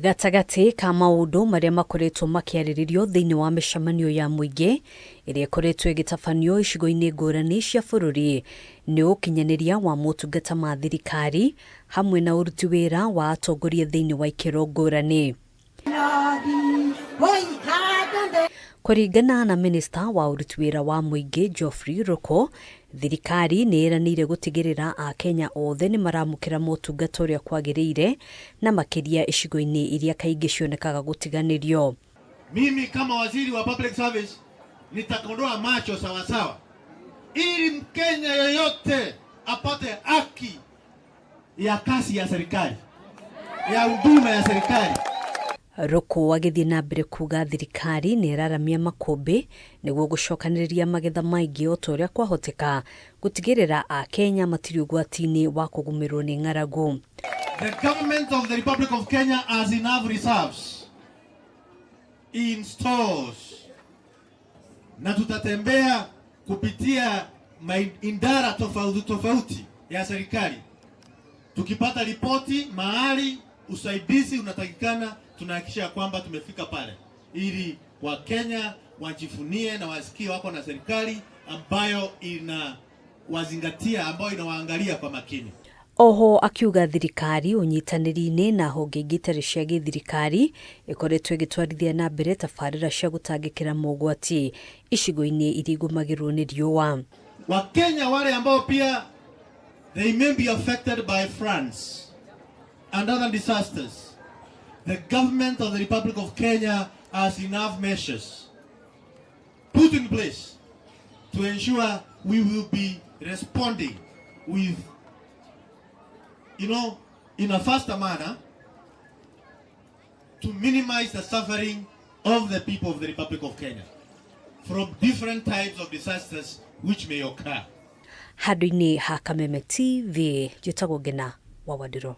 Gatagati ka maundu maria makoretwo makiariririo thiini wa mishamanio ya muingi iria ikoretwo igitabanio icigo-ini ngurani cia bururi ni ukinyaniria wa motungata ma thirikari hamwe na uruti wira wa atongoria thiini wa ikiro ngurani. Kuringana na minista wa uruti wira wa muingi Geoffrey Ruko, thirikari ni iranire gutigirira AKENYA othe ni maramukira motungata uria kwagiriire na makiria icigo-ini iria kaingi cionekaga gutiganirio. Mimi kama waziri wa public service nitakondoa macho sawasawa ili Mkenya yoyote apate haki ya kazi ya serikali, ya huduma ya serikali. Ruko agithie na mbere kuga thirikari ni iraramia makumbi niguo gucokaniria magetha maingi o toria kwahoteka gutigirira AKENYA matiri ugwati-ini wa kugumirwo ni ng'aragu. The government of the Republic of Kenya has enough reserves in stores, na tutatembea kupitia idara tofauti ya serikali. Tukipata ripoti mahali usaidizi unatakikana, tunahakikisha kwamba tumefika pale ili Wakenya wajifunie na wasikie wako na serikali ambayo inawazingatia, ambayo inawaangalia kwa makini. Oho akiuga thirikari unyitaniri-ini na honge ingitari cia githirikari ikoretwo igitwarithia na mbere tabarira cia gutangikira mogwati icigo-ini iria igumagirwo ni riũa. Wakenya wale ambao pia they may be affected by floods and other disasters, the government of the Republic of Kenya has enough measures put in place to ensure we will be responding with, in a faster manner to minimize the suffering of the people of the Republic of Kenya from different types of disasters which may occur. Handũ-inĩ ha Kameme TV, njĩtagwo Ngina wa Wadiro.